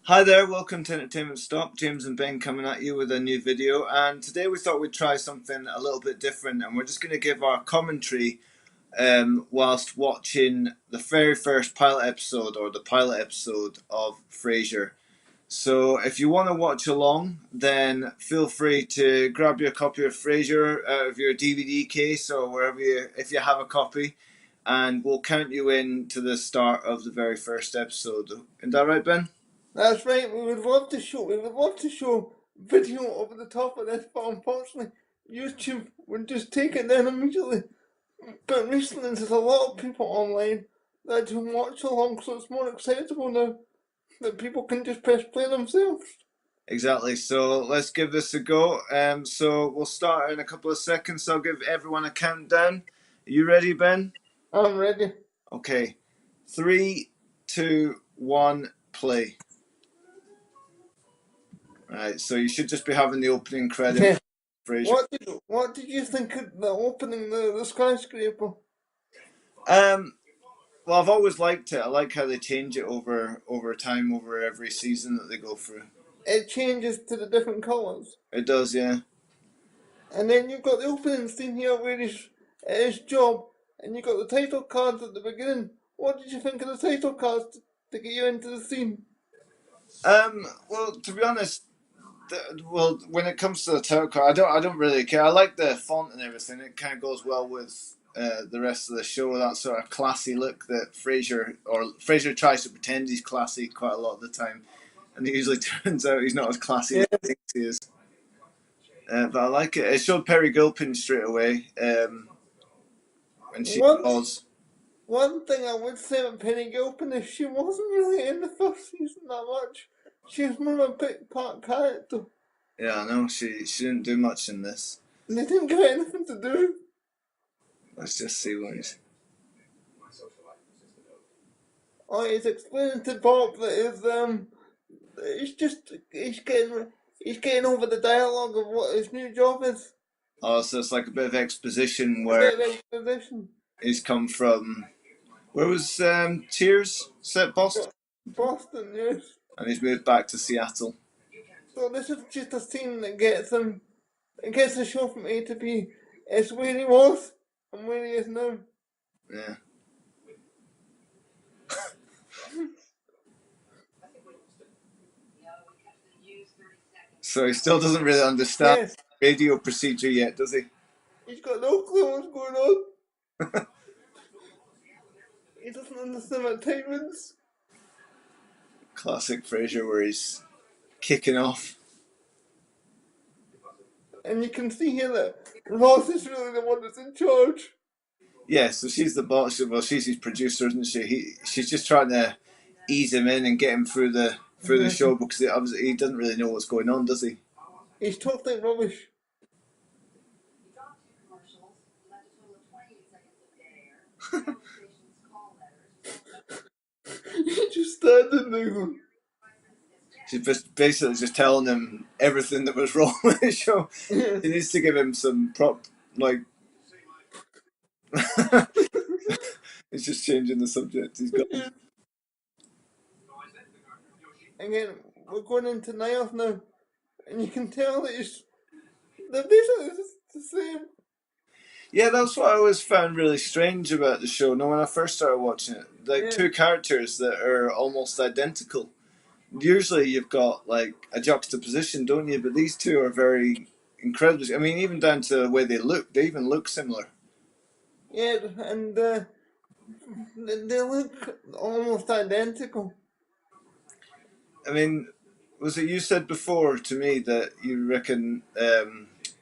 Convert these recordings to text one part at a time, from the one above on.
Hi there, welcome to Entertainment Stop. James and Ben coming at you with a new video, and today we thought we'd try something a little bit different, and we're just going to give our commentary whilst watching the very first pilot episode, or the pilot episode of Frasier. So if you want to watch along, then feel free to grab your copy of Frasier out of your DVD case or wherever if you have a copy, and we'll count you in to the start of the very first episode. Is that right, Ben? That's right. We would love to show video over the top of this, but unfortunately, YouTube would just take it down immediately. But recently, there's a lot of people online that can watch along, so it's more acceptable now that people can just press play themselves. Exactly. So let's give this a go. So we'll start in a couple of seconds. So I'll give everyone a countdown. Are you ready, Ben? I'm ready. Okay. 3, 2, 1, play. Right. So you should just be having the opening credit. Yeah. Frasier. What did you think of the opening, the skyscraper? Well, I've always liked it. I like how they change it over time, over every season that they go through. It changes to the different colours. It does, yeah. And then you've got the opening scene here where he's at his job, and you've got the title cards at the beginning. What did you think of the title cards to get you into the scene? Well, to be honest, well, when it comes to the title card, I don't really care. I like the font and everything. It kind of goes well with the rest of the show. That sort of classy look that Frasier tries to pretend he's classy quite a lot of the time, and it usually turns out he's not as classy as he thinks he is. But I like it. It showed Perry Gilpin straight away when she was. One thing I would say about Penny Gilpin is she wasn't really in the first season that much. She was more of a bit part character. Yeah, I know she didn't do much in this. They didn't give her anything to do. Let's just see what he's. Oh, he's explaining to Bob that he's getting over the dialogue of what his new job is. Oh, so it's like a bit of exposition A where bit of exposition. he's come from. Where was Cheers set? Boston? Boston, yes. And he's moved back to Seattle. So this is just a scene that gets him, it gets the show from A to B. It's where he was and where he is now. Yeah. So he still doesn't really understand Yes, radio procedure yet, does he? he's got no clue what's going on. He doesn't understand what time is. Classic Frasier where he's kicking off. And you can see here that Ross is really the one that's in charge. Yeah, so she's the boss. Well, she's his producer, isn't she? She's just trying to ease him in and get him through the show because he doesn't really know what's going on, does he? He's totally rubbish. He's just standing there. She's basically just telling him everything that was wrong with the show. Yeah. She needs to give him some like. He's just changing the subject. He's got. Again, we're going into Niles now, and you can tell that they're basically the same. Yeah, that's what I always found really strange about the show. No, when I first started watching it, like two characters that are almost identical. Usually, you've got like a juxtaposition, don't you? But these two are very incredible. I mean, even down to the way they look, they even look similar. Yeah, and they look almost identical. I mean, was it you said before to me that you reckon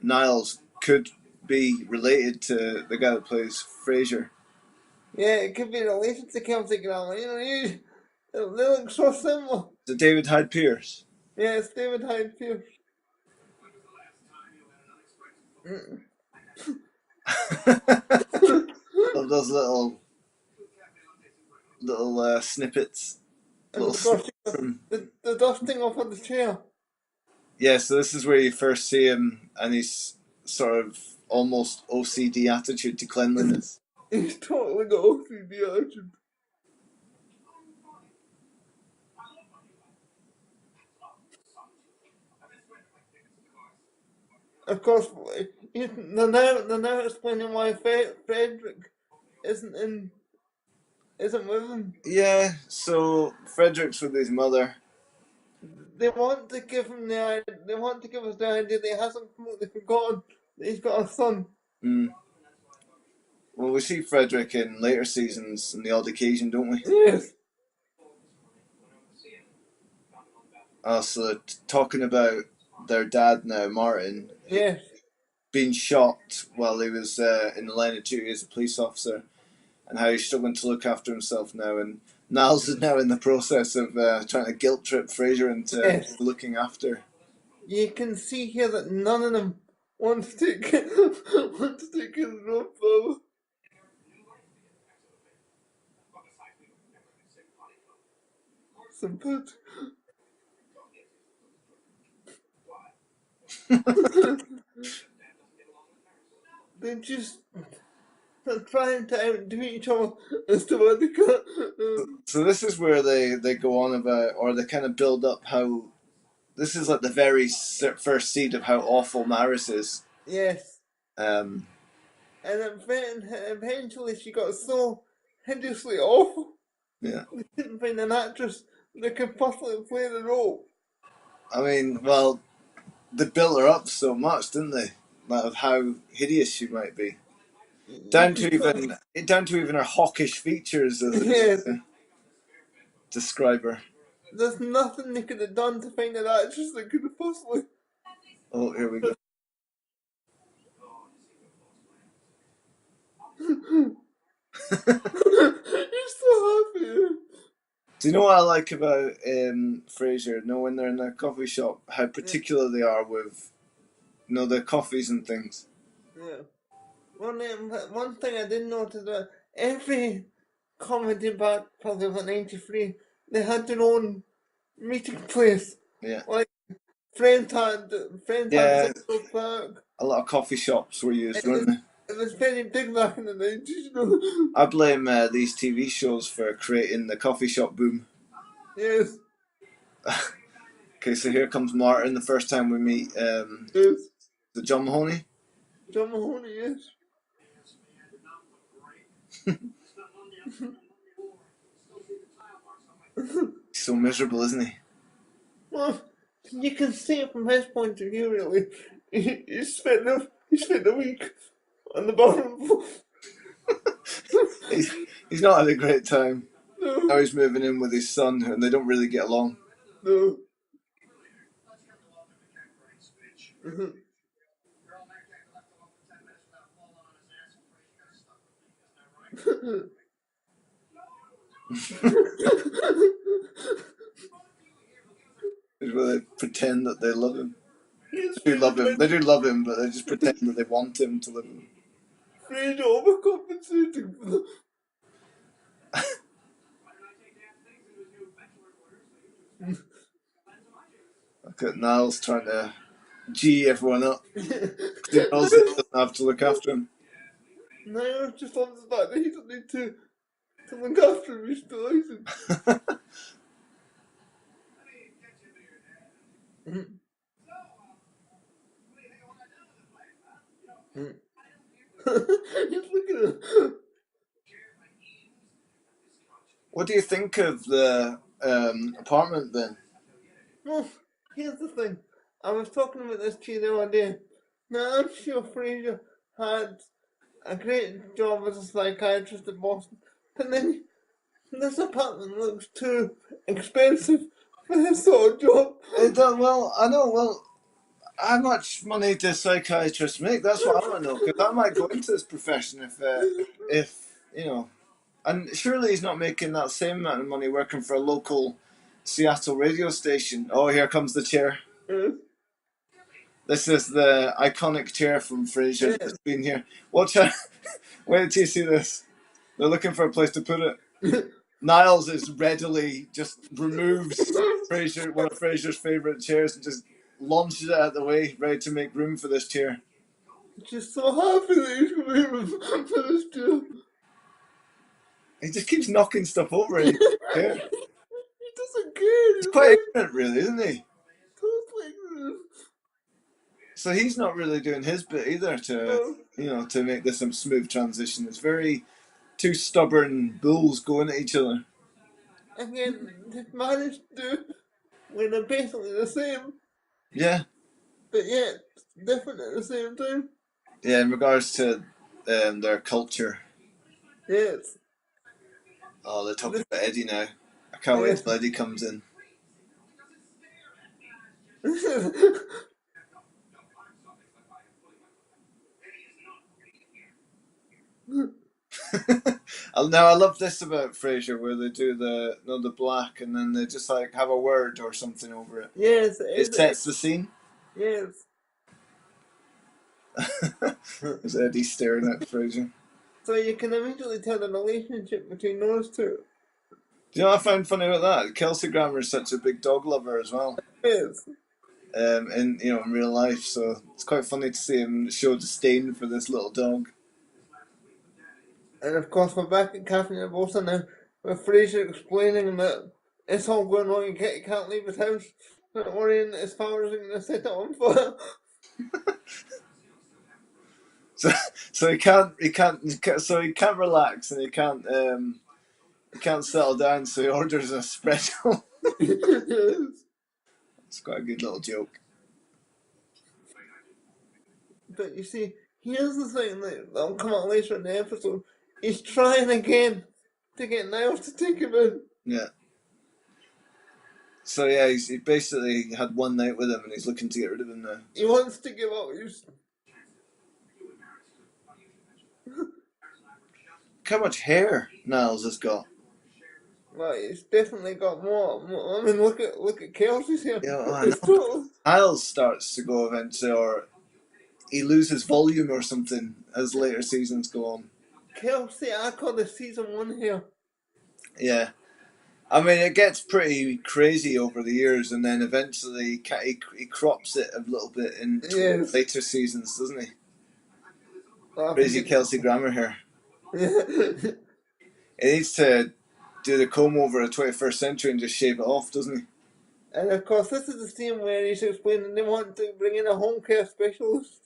Niles could be related to the guy that plays Frasier? Yeah, it could be related to Celtic Grammar. They look so similar. Is it David Hyde Pierce? Yeah, it's David Hyde Pierce. Love those little snippets. And the dusting off of the chair. Yeah, so this is where you first see him, and he's sort of almost OCD attitude to cleanliness. He's totally got OCD attitude. Of course, they're now explaining why Frederick isn't in isn't with him. Yeah, so Frederick's with his mother. They want to give him they want to give us the idea that he hasn't completely forgotten that he's got a son. Mm. Well, we see Frederick in later seasons on the odd occasion, don't we? Yes, So talking about their dad now, Martin, yes, being shot while he was in the line of duty as a police officer, and how he's struggling to look after himself now. And Niles is now in the process of trying to guilt trip Frasier into yes. looking after. You can see here that none of them want to take want to take his role forward. Simple. They just are trying to outdo each other as to what they got. So this is where they go on about, or they kind of build up how this is like the very first seed of how awful Maris is. Yes. Um, And then eventually she got so hideously awful, yeah, they couldn't find an actress that could possibly play the role. I mean, well, they built her up so much, didn't they? Like of how hideous she might be, You could down to even her hawkish features, as yes, they describe her. there's nothing they could have done to find an actress that could have possibly. Oh, here we go. You're so happy. Do you know what I like about Frasier? Know when they're in a coffee shop, how Yeah, particular they are with, their coffees and things. yeah. One thing I did notice that every comedy back probably about 93, they had their own meeting place. Yeah, Like Friends had yeah. Central Park. A lot of coffee shops were used, It weren't was they? it was very big back in the 90s, you know. I blame these TV shows for creating the coffee shop boom. Yes, Okay, so here comes Martin. The first time we meet yes. the John Mahoney. John Mahoney, yes. He's so miserable, isn't he? Well, you can see it from his point of view, really. He spent a week on the bottom floor. He's, he's not had a great time. Now No, he's moving in with his son, and they don't really get along. no. Mhm. Where they pretend that they love him. He's They do really love him. trying They do love him, but they just pretend that they want him to love him. to overcompensating for the. Look at Niles trying to G everyone up because he knows that he doesn't have to look after him. Now just on the fact that he doesn't need to look after him, he's still isn't. He's looking at. What do you think of the apartment then? Well, here's the thing. I was talking about this to you the other day. Now, I'm sure Frasier had a great job as a psychiatrist in Boston, but then this apartment looks too expensive for his sort of job. Well, I know. Well, how much money does psychiatrists make? That's what I want to know because I might go into this profession if and surely he's not making that same amount of money working for a local Seattle radio station. Oh, here comes the chair. Yes, This is the iconic chair from Frasier that's yes. been here. Watch out! Wait till you see this. They're looking for a place to put it. Niles is readily just removes Frasier, one of Frasier's favourite chairs, and just launches it out of the way, ready to make room for this chair. Just so happy that he's going to for this job. He just keeps knocking stuff over He in the chair. doesn't care. He's He's quite like ignorant, really, isn't he? totally ignorant. So he's not really doing his bit either to, No. to make this a smooth transition. It's very two stubborn bulls going at each other. Again, they've managed to when they're basically the same, Yeah, but yet different at the same time. yeah. In regards to their culture, Yes. oh, they're talking This, about Eddie now. I can't wait yes. till Eddie comes in. Now I love this about Frasier, where they do the black, and then they just like have a word or something over it. yes, It sets the scene. yes. There's Eddie staring at Frasier. So you can immediately tell the relationship between those two. Do you know what I find funny about that? Kelsey Grammer is such a big dog lover as well. Yes. In real life, so it's quite funny to see him show disdain for this little dog. And of course, we're back at Catherine and Bolton now, with Fraser explaining that it's all going wrong and Kitty can't leave his house. Not worrying that his father's going to set it on fire. So so he can't relax and he can't settle down. So he orders an espresso. Yes. It's quite a good little joke. But you see, here's the thing that'll come out later in the episode. He's trying again to get Niles to take him in. Yeah. So yeah, he basically had one night with him, and he's looking to get rid of him now. He wants to give up. Look how much hair Niles has got. Well, he's definitely got more. I mean, look at Kelsey's here. Yeah, I It's know. total. Niles starts to go eventually, or he loses volume or something as later seasons go on. Kelsey, I call this season 1 here. Yeah. I mean, it gets pretty crazy over the years, and then eventually he crops it a little bit in Yes. later seasons, doesn't he? I Crazy think Kelsey Grammer here. it, He needs to do the comb over a 21st century and just shave it off, doesn't he? and of course, this is the scene where he's explaining they want to bring in a home care specialist.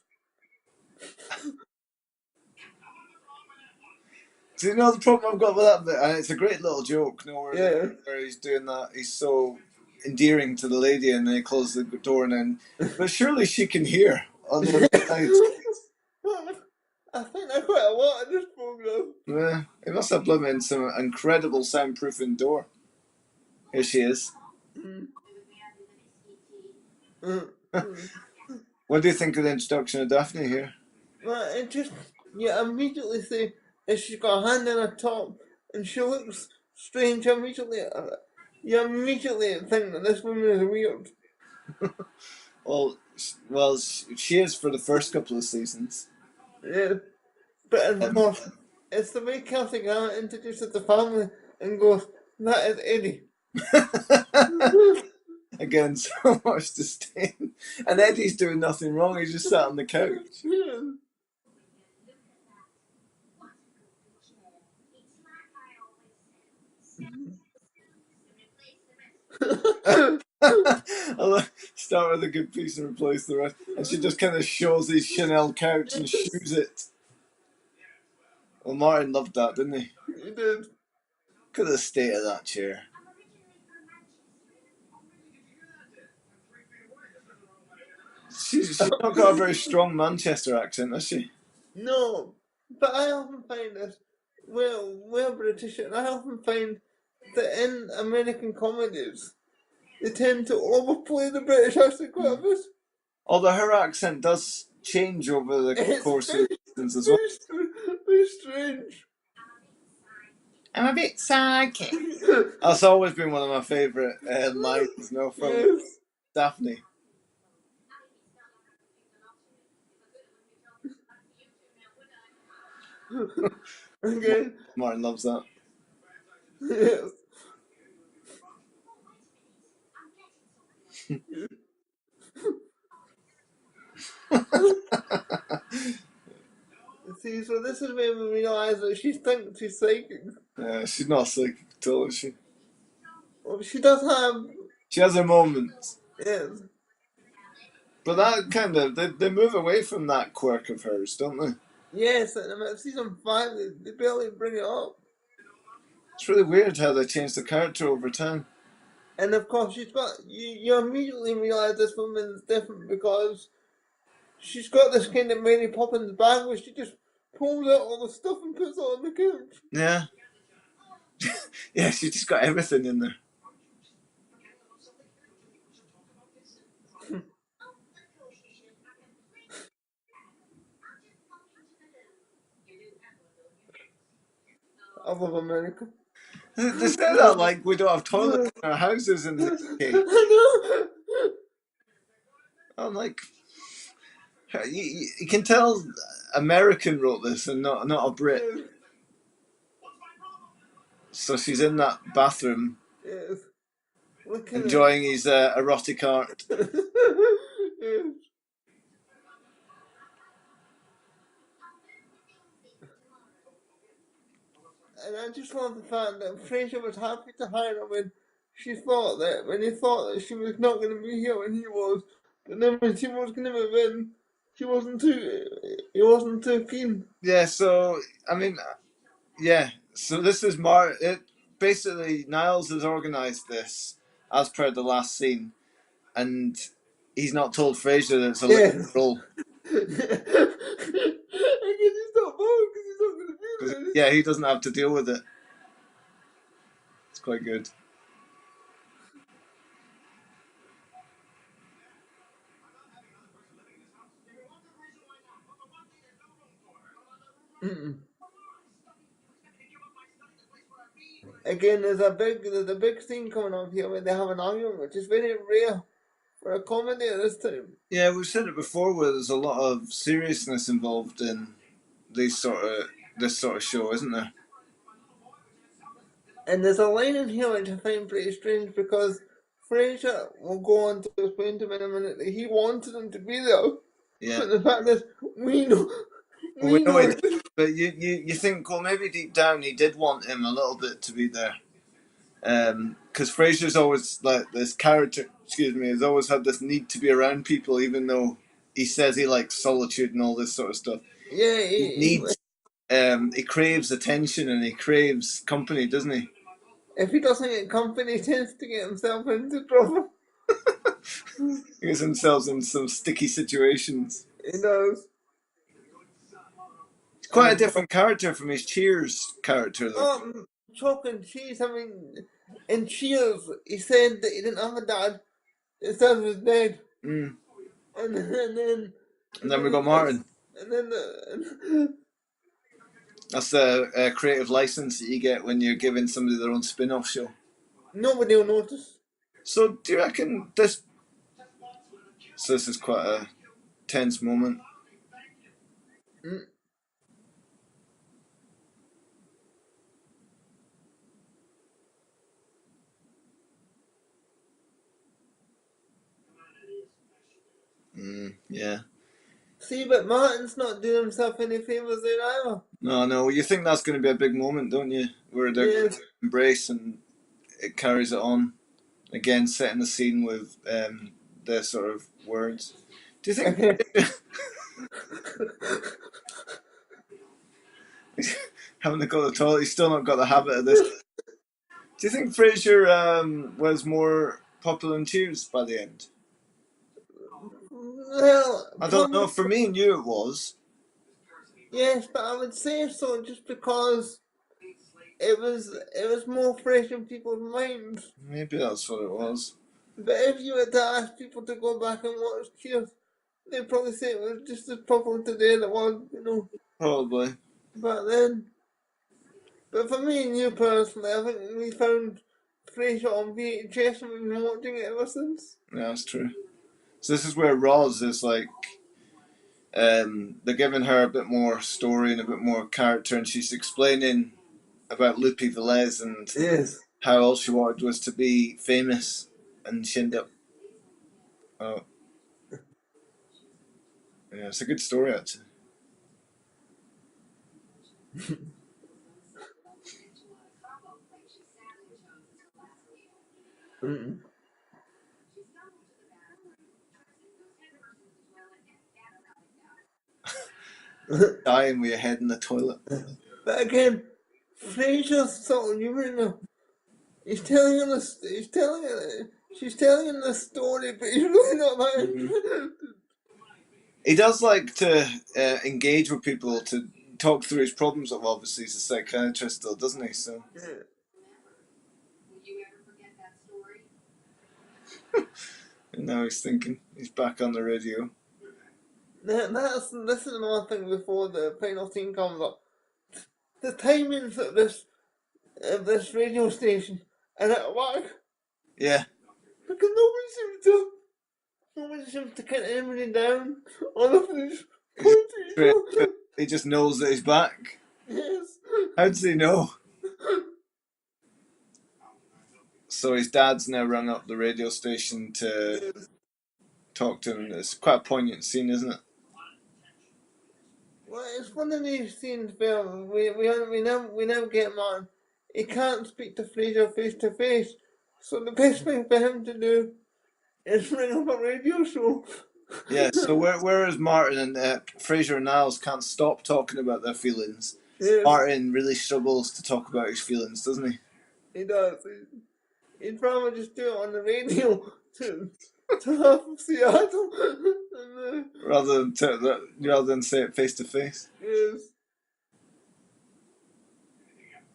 Do you know the problem I've got with that bit? And it's a great little joke, Yeah. where he's doing that. He's so endearing to the lady, and then he closes the door, and then, but surely she can hear on the other side. I think that's quite a lot in this program. Yeah, he must have blooming some incredible soundproofing door. Here she is. Mm. Mm. What do you think of the introduction of Daphne here? Well, it just, you immediately see if she's got a hand on her top and she looks strange, you immediately think that this woman is weird. Well, she is for the first couple of seasons. Yeah. But of Um, course, it's the way Kelsey Grammer introduces the family and goes, that is Eddie. again, so much disdain. And Eddie's doing nothing wrong. He's just sat on the couch. Start with a good piece and replace the rest. And she just kind of shows his Chanel couch and shoes it. Well, Martin loved that, didn't he? He did. Look at the state of that chair. She's not got a very strong Manchester accent, has she? No, but I often find this, we're British, and I often find that in American comedies, they tend to overplay the British accent quite a bit. Although her accent does change over the It's course of the seasons as well. very strange. I'm a bit psychic. That's always been one of my favourite lines, from Yes. Daphne. Again, Martin loves that. yes. See, so this is where we realise that she thinks she's psychic. She's not psychic at all, is she? Well, she does have, She has her moments. yes. But that kind of they move away from that quirk of hers, don't they? Yes, and about season 5, they barely bring it up. It's really weird how they changed the character over time. And of course, you immediately realize this woman is different because she's got this kind of Mary Poppins bag where she just pulls out all the stuff and puts it on the couch. Yeah, yeah, she's just got everything in there. I love America. They say I that love like we don't have toilets it. in our houses in the UK. I I'm like, you can tell American wrote this and not a Brit. know. So she's in that bathroom Yes. Looking at enjoying his erotic art. yes. And I just love the fact that Frasier was happy to hire her when he thought that she was not going to be here when he was, but then when she was going to move in, he wasn't too keen. Yeah, so I mean, yeah. So this is It basically Niles has organised this as per the last scene, and he's not told Frasier that it's a little Yes. role. I guess he's not bored because he's not going to be there. Yeah, he doesn't have to deal with it. It's quite good. Mm-mm. Again, there's a big scene coming up here where they have an argument, which is very rare for a comedy at this time. Yeah, we've said it before, where there's a lot of seriousness involved in these sort of this sort of show, isn't there? And there's a line in here which I find pretty strange because Fraser will go on to explain to me in a minute that he wanted them to be there. Yeah. But the fact is, we know, Well, we we know he know. did, but you think, well, maybe deep down he did want him a little bit to be there. Because Frasier's always like this character, excuse me, has always had this need to be around people, even though he says he likes solitude and all this sort of stuff. Yeah, He needs, he craves attention and he craves company, doesn't he? if he doesn't get company, he tends to get himself into trouble. He gets himself in some sticky situations. He does. He's And quite a of course, different character from his Cheers character, though. chalk and cheese. I mean, in Cheers, he said that he didn't have a dad. His dad was dead. Mm. And And then then we he got gets, Martin. and then the, That's the creative license that you get when you're giving somebody their own spin-off show. nobody will notice. So, do you reckon this? So this is quite a tense moment. Mm. Yeah. See, but Martin's not doing himself any favours there either. No, no. You think that's going to be a big moment, don't you? Where they're going Yes. to embrace and it carries it on. Again, setting the scene with their sort of words. Do you think Okay. having to go to the toilet, he's still not got the habit of this? Do you think Frasier was more popular than Cheers by the end? Well, I don't know. probably For me and you, it was. yes, but I would say so just because it was more fresh in people's minds. Maybe that's what it was. But if you were to ask people to go back and watch Cheers, they'd probably say it was just as popular today as it was, Probably. back then. But for me and you personally, I think we found Frasier on VHS and we've been watching it ever since. Yeah, that's true. So this is where Roz is like, they're giving her a bit more story and a bit more character, and she's explaining about Lupe Velez and Yes. how all she wanted was to be famous, and she ended up. Oh, yeah, it's a good story actually. Mm-mm. dying with your head in the toilet. But again, Frasier's sort of humour now. He's telling her this. He's telling her. She's telling him the story, but he's really not that Mm. interested. He does like to engage with people to talk through his problems. Of obviously, he's a psychiatrist, though, doesn't he? So. Yeah. And now he's thinking. He's back on the radio. This is another thing before the final scene comes up. The timings of this radio station and at work, Yeah. because nobody seems to cut anybody down on a police point. He just knows that he's back. Yes. How does he know? So his dad's now rung up the radio station to Yes. talk to him. It's quite a poignant scene, isn't it? Well, it's one of these scenes where we never get him on. He can't speak to Frasier face to face, so the best thing for him to do is ring up a radio show. Yeah. So whereas Martin and Frasier and Niles can't stop talking about their feelings, Yes, Martin really struggles to talk about his feelings, doesn't he? he does. He'd probably just do it on the radio to half of Seattle. And, Rather than say it face to face. yes.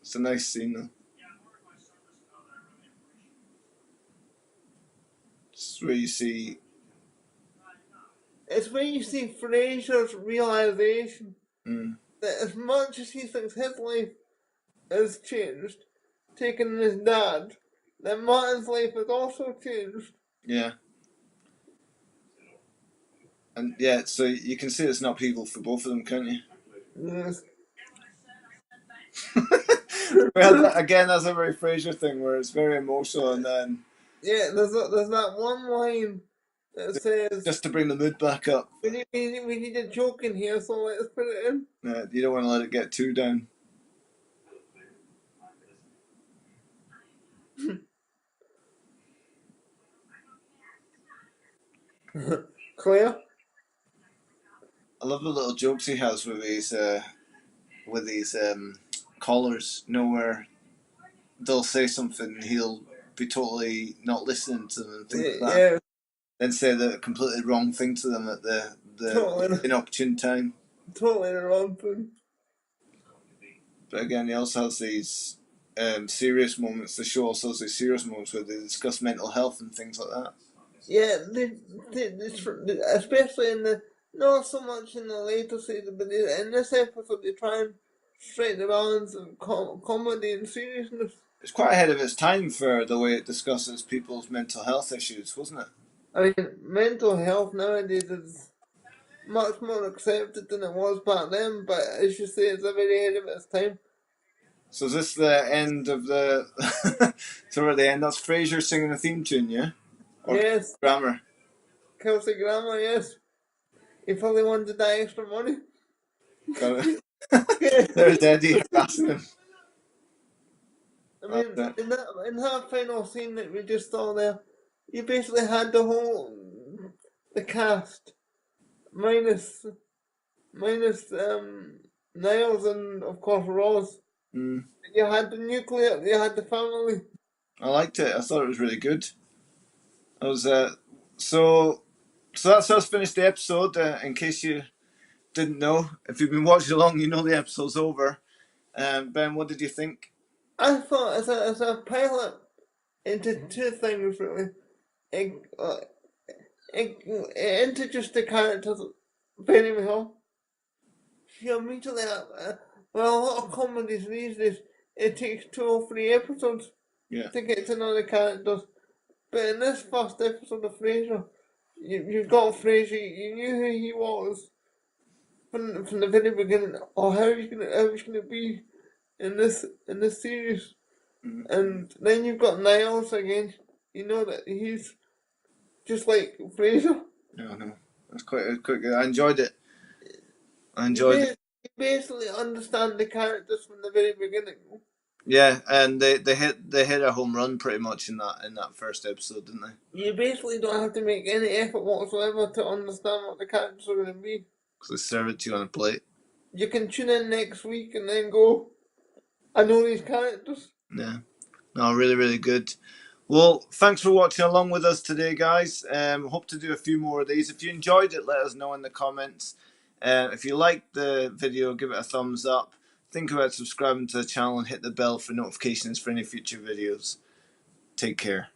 It's a nice scene, though. It's where you see. It's when you see Frasier's realization Mm, that as much as he thinks his life has changed, taking his dad, that Martin's life has also changed. yeah. And yeah, so you can see it's an upheaval for both of them, can't you? Yes. Well, again, that's a very Frasier thing where it's very emotional, and then Yeah, there's that one line that says, just to bring the mood back up, we need a joke in here, so let's put it in. you don't want to let it get too down. Claire? I love the little jokes he has with these callers. You know, where they'll say something, and he'll be totally not listening to them and things like that. Yeah, Then say the completely wrong thing to them at the totally, inopportune time. totally the wrong thing. But again, he also has these serious moments. The show also has these serious moments where they discuss mental health and things like that. Yeah, especially in the, not so much in the later season, but in this episode they try and strike the balance of comedy and seriousness. It's quite ahead of its time for the way it discusses people's mental health issues, wasn't it? I mean, mental health nowadays is much more accepted than it was back then, but as you say, it's a very ahead of its time. So is this the end of the? So we're at the end. That's Frasier singing the theme tune, yeah? Or Yes, grammar. Kelsey Grammer, yes. He probably wanted that extra money. Got it. There's Eddie harassing him. I mean, in that final scene that we just saw there, you basically had the cast minus Niles and of course Ross. Mm. You had the nuclear, you had the family. I liked it. I thought it was really good. I was so that's us finished the episode. In case you didn't know, if you've been watching along, you know the episode's over. Ben, what did you think? I thought as a pilot into two things really. It, uh, it introduced the characters very well. You immediately, well, a lot of comedies these days, it takes 2 or 3 episodes to get to know the characters. But in this first episode of Frasier, you got Frasier, you knew who he was from the very beginning, or how he's gonna be in this series. Mm. And then you've got Niles again. You know that he's just like Frasier. No, that's quite good. I enjoyed it. You basically understand the characters from the very beginning. Yeah, and they hit a home run pretty much in that first episode, didn't they? You basically don't have to make any effort whatsoever to understand what the characters are going to be. Because they serve it to you on a plate. you can tune in next week and then go, I know these characters. Yeah. No, really, really good. Well, thanks for watching along with us today, guys. Hope to do a few more of these. If you enjoyed it, let us know in the comments. If you liked the video, give it a thumbs up. Think about subscribing to the channel and hit the bell for notifications for any future videos. Take care.